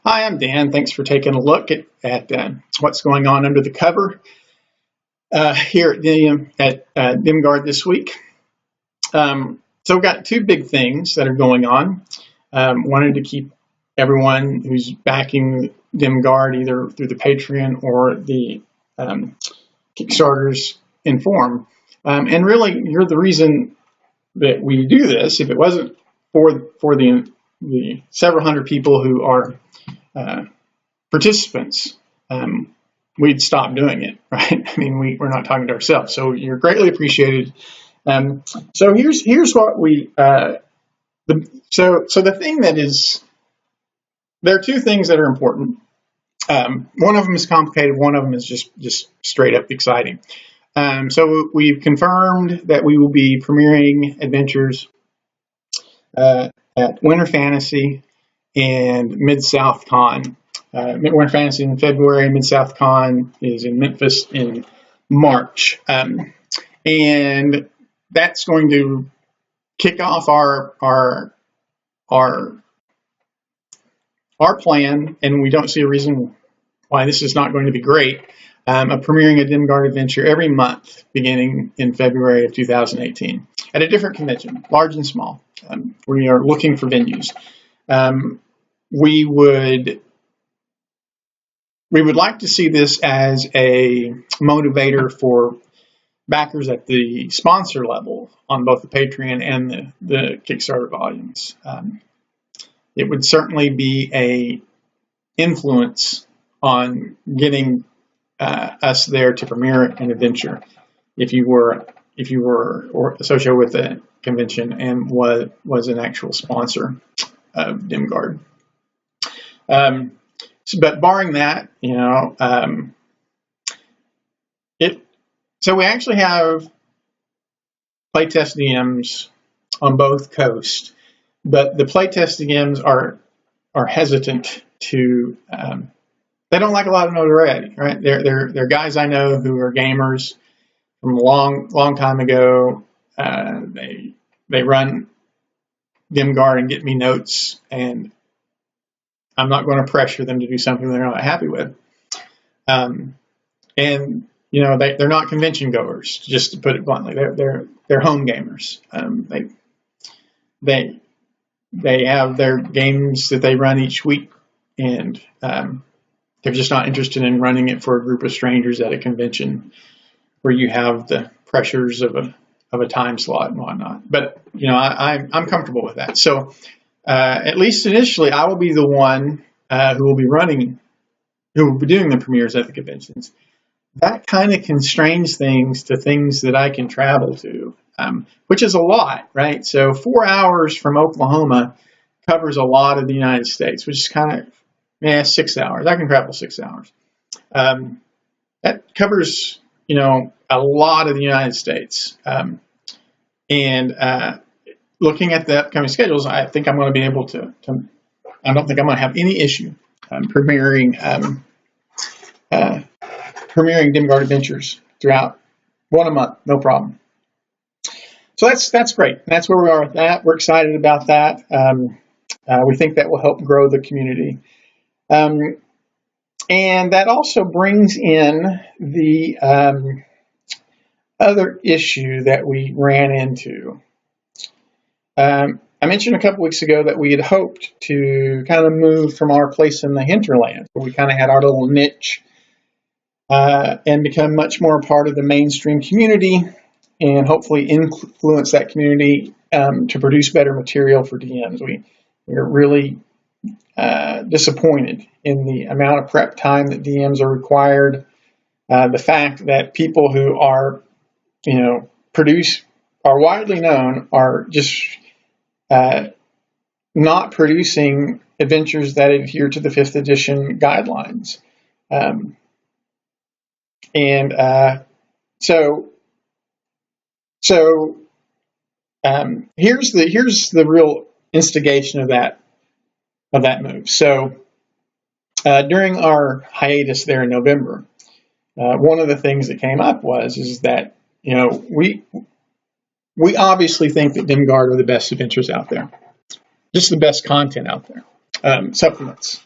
Hi, I'm Dan. Thanks for taking a look at what's going on under the cover here at Dimgaard this week. So we've got two big things that are going on. Wanted to keep everyone who's backing Dimgaard either through the Patreon or the Kickstarters informed. And really, you're the reason that we do this. If it wasn't for the several hundred people who are participants, we'd stop doing it, right? I mean, we're not talking to ourselves, so you're greatly appreciated. So here's what we so the thing that is, there are two things that are important. One of them is complicated. One of them is just straight up exciting. So we've confirmed that we will be premiering adventures at Winter Fantasy and Mid-South Con. Winter Fantasy in February, Mid-South Con is in Memphis in March. And that's going to kick off our plan, and we don't see a reason why this is not going to be great, of premiering a Dimgaard adventure every month beginning in February of 2018 at a different convention, large and small. We are looking for venues. We would like to see this as a motivator for backers at the sponsor level on both the Patreon and the Kickstarter volumes. It would certainly be a influence on getting us there to premiere an adventure if you were associated with the convention and was an actual sponsor of Dimgaard. But barring that, so we actually have playtest DMs on both coasts, but the playtest DMs are hesitant to. They don't like a lot of notoriety, right? They're guys I know who are gamers from a long time ago. They run Dimgaard and get me notes, and I'm not going to pressure them to do something they're not happy with. And they're not convention goers, just to put it bluntly. They're home gamers. They have their games that they run each week, and they're just not interested in running it for a group of strangers at a convention where you have the pressures of a time slot and whatnot. But I'm comfortable with that. So at least initially, I will be the one who will be doing the premieres at the conventions. That kind of constrains things to things that I can travel to, which is a lot, right? So 4 hours from Oklahoma covers a lot of the United States, which is kind of 6 hours. I can travel 6 hours. That covers, a lot of the United States. And looking at the upcoming schedules, I think I'm going to be able to I don't think I'm going to have any issue premiering Dimgaard Adventures throughout one a month, no problem. So that's great. That's where we are with that. We're excited about that. We think that will help grow the community. And that also brings in the other issue that we ran into. I mentioned a couple weeks ago that we had hoped to kind of move from our place in the hinterland, where we kind of had our little niche, and become much more a part of the mainstream community, and hopefully influence that community to produce better material for DMs. We're really disappointed in the amount of prep time that DMs are required. The fact that people who are, are widely known are just not producing adventures that adhere to the 5th edition guidelines. Here's the real instigation of that move. So during our hiatus there in November, one of the things that came up is that we obviously think that Dimgaard are the best adventures out there, just the best content out there. supplements.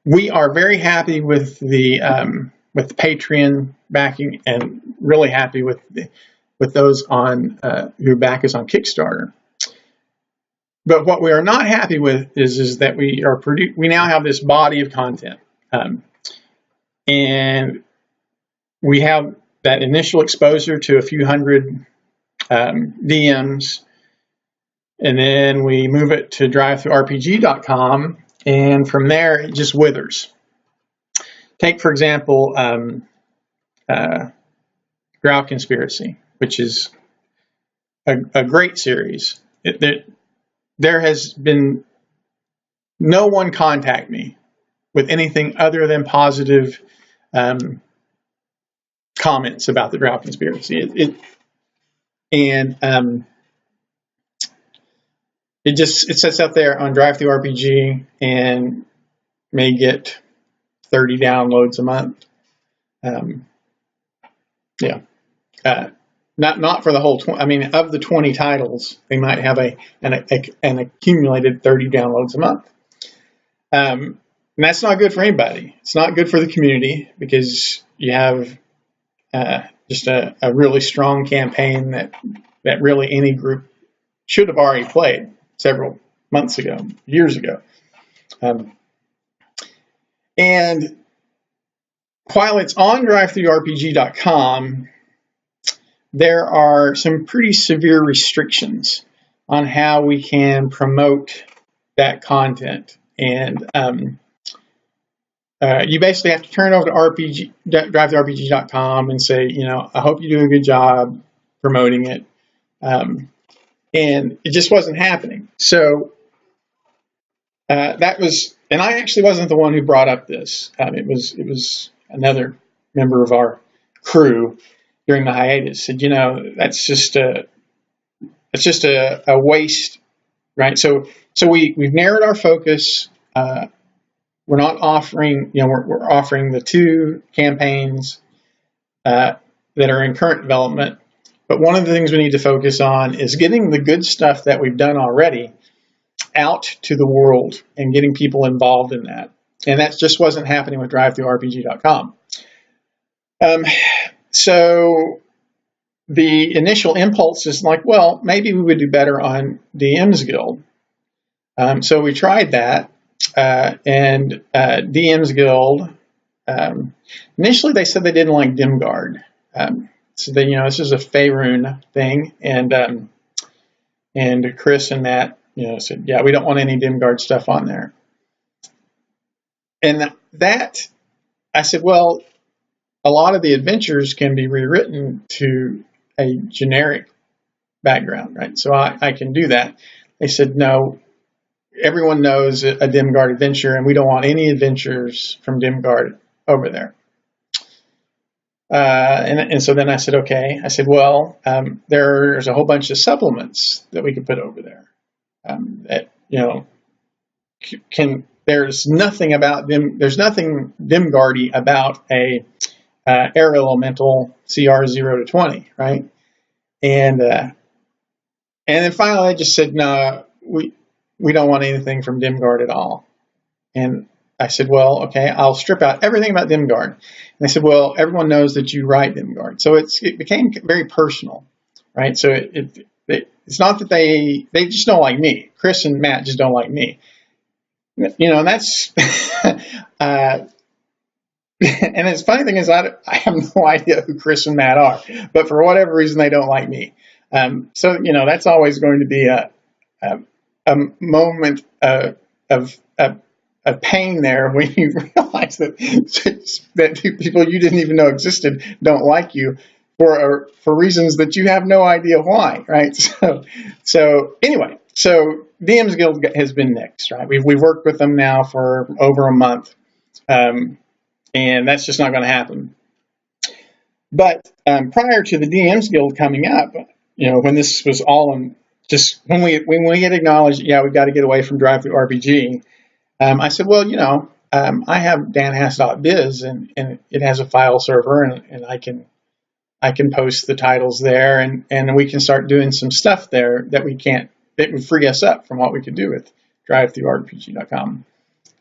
We are very happy with the Patreon backing, and really happy with those on who back us on Kickstarter. But what we are not happy with is that we now have this body of content, and we have that initial exposure to a few hundred DMs, and then we move it to DriveThruRPG.com, and from there it just withers. Take, for example, Drow Conspiracy, which is a great series. There has been no one contact me with anything other than positive comments about the Drow Conspiracy. It sits out there on DriveThruRPG and may get 30 downloads a month. Not for the whole 20. I mean, of the 20 titles, they might have an accumulated 30 downloads a month. And that's not good for anybody. It's not good for the community, because you have just a really strong campaign that really any group should have already played several months ago, years ago. And while it's on DriveThruRPG.com, there are some pretty severe restrictions on how we can promote that content. And you basically have to turn over to DriveThruRPG.com and say, I hope you do a good job promoting it. And it just wasn't happening. So that was, and I actually wasn't the one who brought up this. It was another member of our crew during the hiatus said, that's just a waste, right? So we've narrowed our focus. We're not offering, we're offering the 2 campaigns that are in current development. But one of the things we need to focus on is getting the good stuff that we've done already out to the world and getting people involved in that. And that just wasn't happening with DriveThruRPG.com. So the initial impulse is like, well, maybe we would do better on DM's Guild. So we tried that, and DM's Guild, initially they said they didn't like Dimgaard. So they, this is a Faerun thing, and Chris and Matt, said, yeah, we don't want any Dimgaard stuff on there. And that, I said, well, a lot of the adventures can be rewritten to a generic background, right? So I can do that. They said, no, everyone knows a Dimgaard adventure, and we don't want any adventures from Dimgaard over there. And so then I said, okay. I said, well, there's a whole bunch of supplements that we could put over there. That, there's nothing about them. There's nothing Dimgardy about a air elemental CR 0 to 20, right? And then finally I just said, no, we don't want anything from Dimgaard at all. And I said, well, okay, I'll strip out everything about Dimgaard. And they said, well, everyone knows that you write Dimgaard. So it became very personal, right? So it's not that they just don't like me. Chris and Matt just don't like me. And that's, and the funny thing is I have no idea who Chris and Matt are, but for whatever reason, they don't like me. So, that's always going to be a moment of pain there when you realize that people you didn't even know existed don't like you for reasons that you have no idea why, right? So anyway, so DM's Guild has been nixed, right? We've worked with them now for over a month, and that's just not going to happen. But prior to the DM's Guild coming up, when this was all in, just when we had acknowledged, yeah, we've got to get away from DriveThruRPG, I said, well, I have danhass.biz, and it has a file server, and I can post the titles there, and we can start doing some stuff there that we can't it would free us up from what we could do with DriveThruRPG.com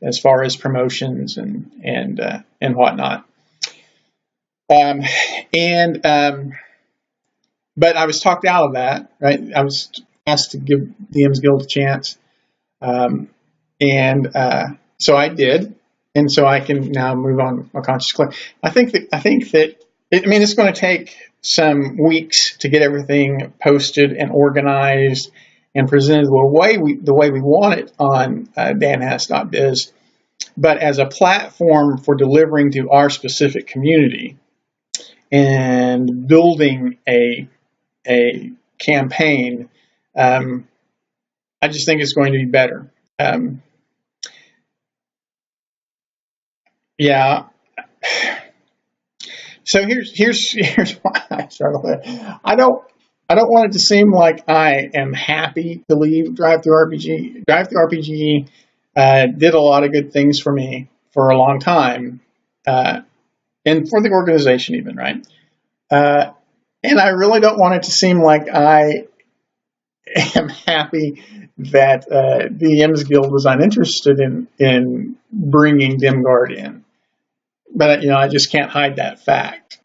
as far as promotions and whatnot. But I was talked out of that, right? I was asked to give DM's Guild a chance, so I did, and so I can now move on with my conscious clay. I think that it's going to take some weeks to get everything posted and organized and presented the way we want it on danhass.biz, but as a platform for delivering to our specific community and building a campaign, I just think it's going to be better. Yeah. So here's why I struggle with it. I don't want it to seem like I am happy to leave DriveThruRPG. DriveThruRPG did a lot of good things for me for a long time, and for the organization even, right? And I really don't want it to seem like I am happy that DM's Guild was uninterested in bringing Dimgaard in. But I just can't hide that fact.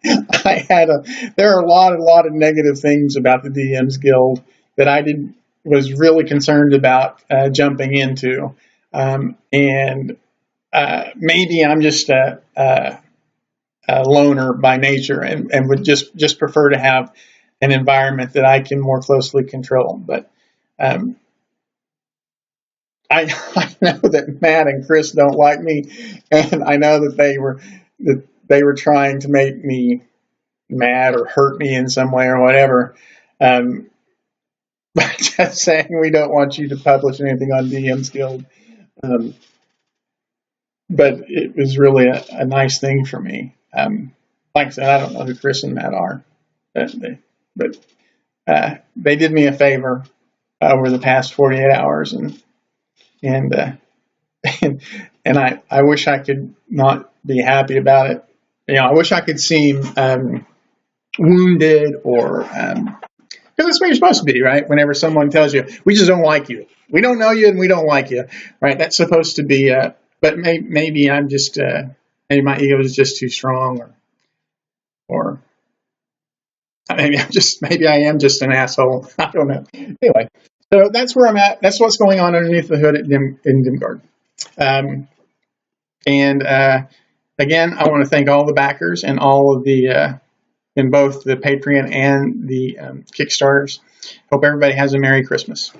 There are a lot of negative things about the DM's Guild that I was really concerned about jumping into, and maybe I'm just a loner by nature and would just prefer to have an environment that I can more closely control. But I know that Matt and Chris don't like me, and I know that they were trying to make me mad or hurt me in some way or whatever. By just saying we don't want you to publish anything on DM's Guild. But it was really a nice thing for me. Like I said, I don't know who Chris and Matt are, but they did me a favor over the past 48 hours, and I wish I could not be happy about it. I wish I could seem wounded or because that's what you're supposed to be, right? Whenever someone tells you, we just don't like you, we don't know you, and we don't like you, right? That's supposed to be. But maybe I'm just maybe my ego is just too strong, or maybe I am just an asshole. I don't know. Anyway, so that's where I'm at. That's what's going on underneath the hood in Dimgaard. Again, I want to thank all the backers and all of the in both the Patreon and the Kickstarters. Hope everybody has a Merry Christmas.